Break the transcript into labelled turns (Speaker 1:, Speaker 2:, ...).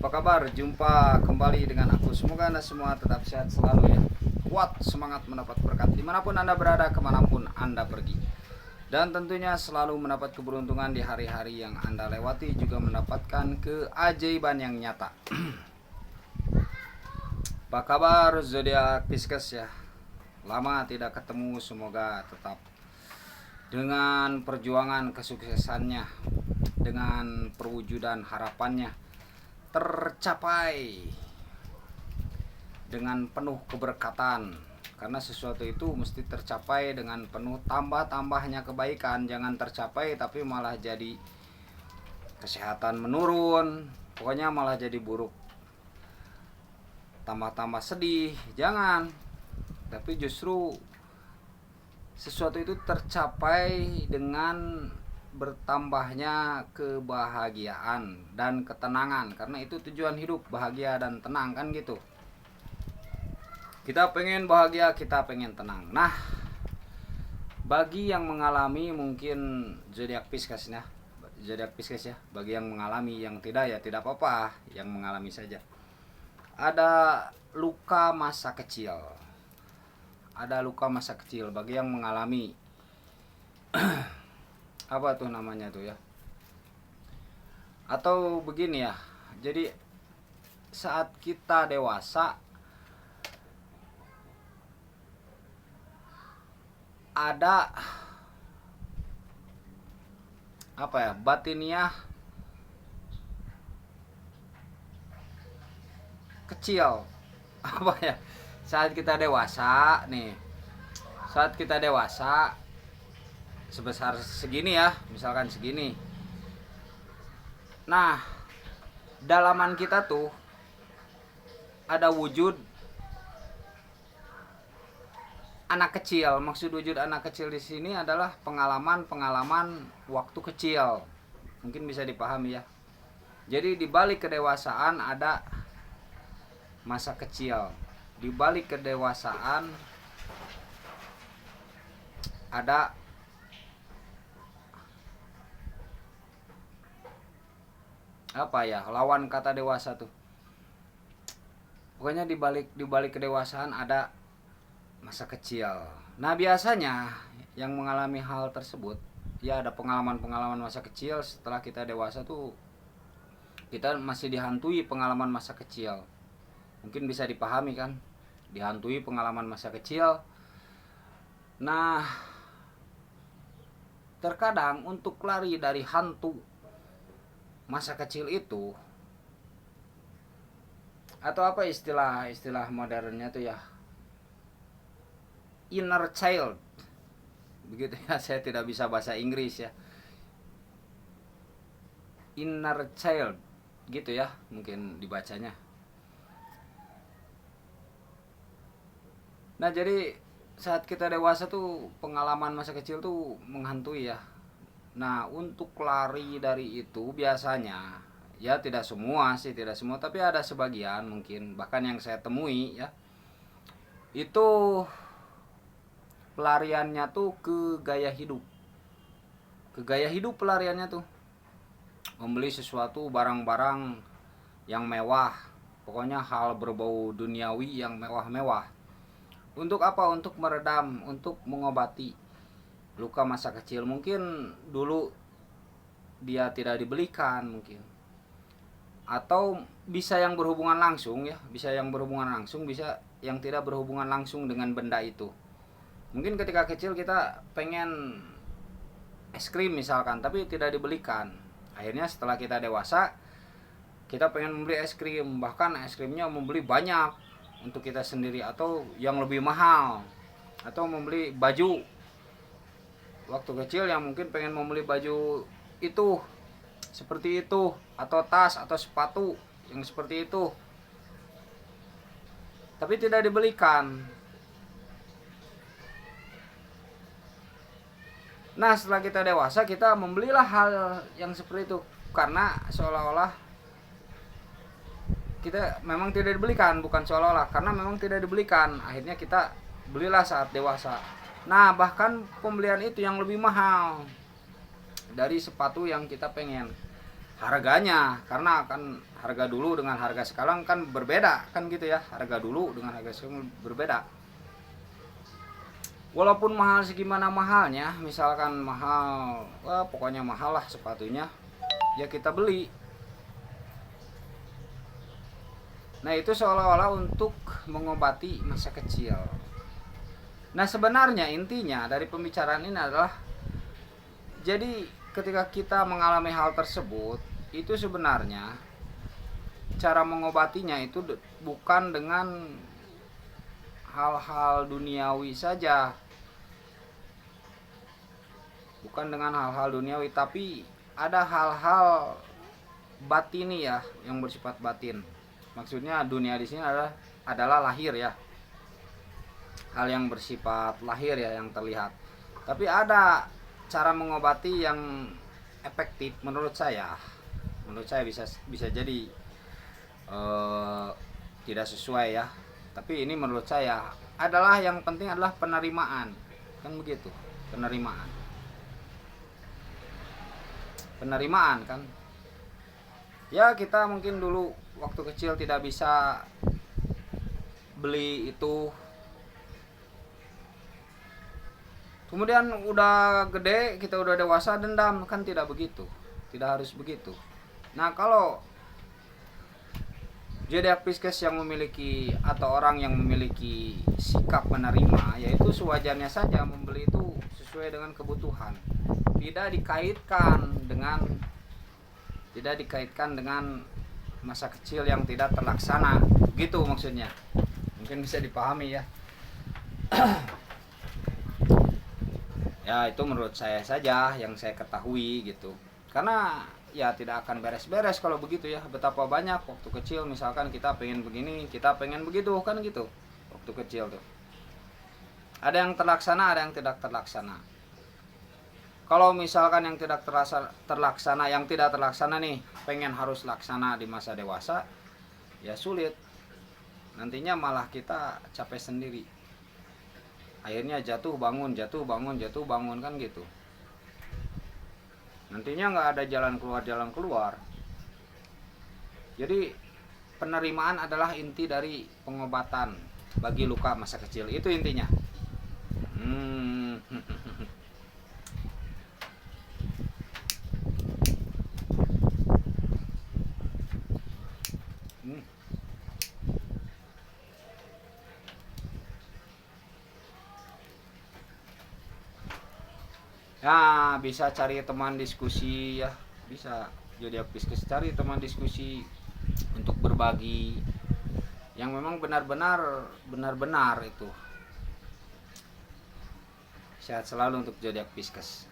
Speaker 1: Apa kabar? Jumpa kembali dengan aku. Semoga Anda semua tetap sehat selalu ya. Kuat semangat mendapat berkat dimanapun Anda berada, kemanapun Anda pergi. Dan tentunya selalu mendapat keberuntungan di hari-hari yang Anda lewati, juga mendapatkan keajaiban yang nyata. Apa kabar zodiak Pisces ya? Lama tidak ketemu, semoga tetap dengan perjuangan kesuksesannya, dengan perwujudan harapannya tercapai dengan penuh keberkatan, karena sesuatu itu mesti tercapai dengan penuh tambah-tambahnya kebaikan. Jangan tercapai tapi malah jadi kesehatan menurun, pokoknya malah jadi buruk, tambah-tambah sedih. Jangan, tapi justru sesuatu itu tercapai dengan bertambahnya kebahagiaan dan ketenangan, karena itu tujuan hidup, bahagia dan tenang kan gitu. Kita pengen bahagia, kita pengen tenang. Nah, bagi yang mengalami mungkin zodiak Pisces ya, bagi yang mengalami, yang tidak ya tidak apa-apa, yang mengalami saja. Ada luka masa kecil, bagi yang mengalami apa tuh namanya tuh ya, atau begini ya. Jadi saat kita dewasa ada apa ya, batiniah kecil apa ya, saat kita dewasa nih, saat kita dewasa sebesar segini ya, misalkan segini. Nah, dalaman kita tuh ada wujud anak kecil. Maksud wujud anak kecil di sini adalah pengalaman-pengalaman waktu kecil. Mungkin bisa dipahami ya. Jadi di balik kedewasaan ada masa kecil. Di balik kedewasaan ada apa ya, lawan kata dewasa tuh. Pokoknya di balik kedewasaan ada masa kecil. Nah, biasanya yang mengalami hal tersebut ya ada pengalaman-pengalaman masa kecil. Setelah kita dewasa tuh kita masih dihantui pengalaman masa kecil. Mungkin bisa dipahami kan? Dihantui pengalaman masa kecil. Nah, terkadang untuk lari dari hantu masa kecil itu, atau apa istilah modernnya tuh ya, inner child, begitu ya. Saya tidak bisa bahasa Inggris ya, inner child gitu ya mungkin dibacanya. Nah, jadi saat kita dewasa tuh pengalaman masa kecil tuh menghantui ya. Nah, untuk lari dari itu biasanya ya tidak semua sih, tidak semua, tapi ada sebagian mungkin, bahkan yang saya temui ya, itu pelariannya tuh ke gaya hidup. Ke gaya hidup pelariannya tuh. Membeli sesuatu, barang-barang yang mewah. Pokoknya hal berbau duniawi yang mewah-mewah. Untuk apa? Untuk meredam, untuk mengobati luka masa kecil. Mungkin dulu dia tidak dibelikan mungkin. Atau bisa yang berhubungan langsung ya, bisa yang berhubungan langsung, bisa yang tidak berhubungan langsung dengan benda itu. Mungkin ketika kecil kita pengen es krim misalkan, tapi tidak dibelikan. Akhirnya setelah kita dewasa, kita pengen membeli es krim, bahkan es krimnya membeli banyak untuk kita sendiri atau yang lebih mahal. Atau membeli baju. Waktu kecil yang mungkin pengen membeli baju itu, seperti itu, atau tas atau sepatu yang seperti itu, tapi tidak dibelikan. Nah, setelah kita dewasa, kita membelilah hal yang seperti itu, karena seolah-olah kita memang tidak dibelikan, bukan seolah-olah, karena memang tidak dibelikan. Akhirnya kita belilah saat dewasa. Nah, bahkan pembelian itu yang lebih mahal dari sepatu yang kita pengen. harganya, karena kan harga dulu dengan harga sekarang kan berbeda kan gitu ya. Harga dulu dengan harga sekarang berbeda. Walaupun mahal segimana mahalnya, misalkan mahal, wah pokoknya mahal lah sepatunya, ya kita beli. Nah itu seolah-olah untuk mengobati masa kecil. Nah sebenarnya intinya dari pembicaraan ini adalah, jadi ketika kita mengalami hal tersebut, itu sebenarnya cara mengobatinya itu bukan dengan hal-hal duniawi saja, bukan dengan hal-hal duniawi, tapi ada hal-hal batini ya, yang bersifat batin. Maksudnya dunia di sini adalah lahir ya, hal yang bersifat lahir ya, yang terlihat. Tapi ada cara mengobati yang efektif menurut saya. Menurut saya bisa jadi tidak sesuai ya. Tapi ini menurut saya adalah yang penting adalah penerimaan. Kan begitu, penerimaan. Penerimaan kan. Ya kita mungkin dulu waktu kecil tidak bisa beli itu, kemudian udah gede, kita udah dewasa dendam, kan tidak begitu, tidak harus begitu. Nah kalau zodiak Pisces yang memiliki atau orang yang memiliki sikap menerima, yaitu sewajarnya saja membeli itu sesuai dengan kebutuhan, tidak dikaitkan dengan masa kecil yang tidak terlaksana, gitu maksudnya. Mungkin bisa dipahami ya. Ya itu menurut saya saja yang saya ketahui gitu. Karena ya tidak akan beres-beres kalau begitu ya. Betapa banyak waktu kecil misalkan kita pengen begini, kita pengen begitu kan gitu. Waktu kecil tuh. Ada yang terlaksana, ada yang tidak terlaksana. Kalau misalkan yang tidak terlaksana, yang tidak terlaksana nih, pengen harus laksana di masa dewasa, ya sulit. Nantinya malah kita capek sendiri. Akhirnya jatuh bangun kan gitu. Nantinya nggak ada jalan keluar. Jadi penerimaan adalah inti dari pengobatan bagi luka masa kecil, itu intinya. Nah, bisa cari teman diskusi ya, bisa. Zodiak Pisces cari teman diskusi untuk berbagi yang memang benar-benar itu. Sehat selalu untuk zodiak Pisces.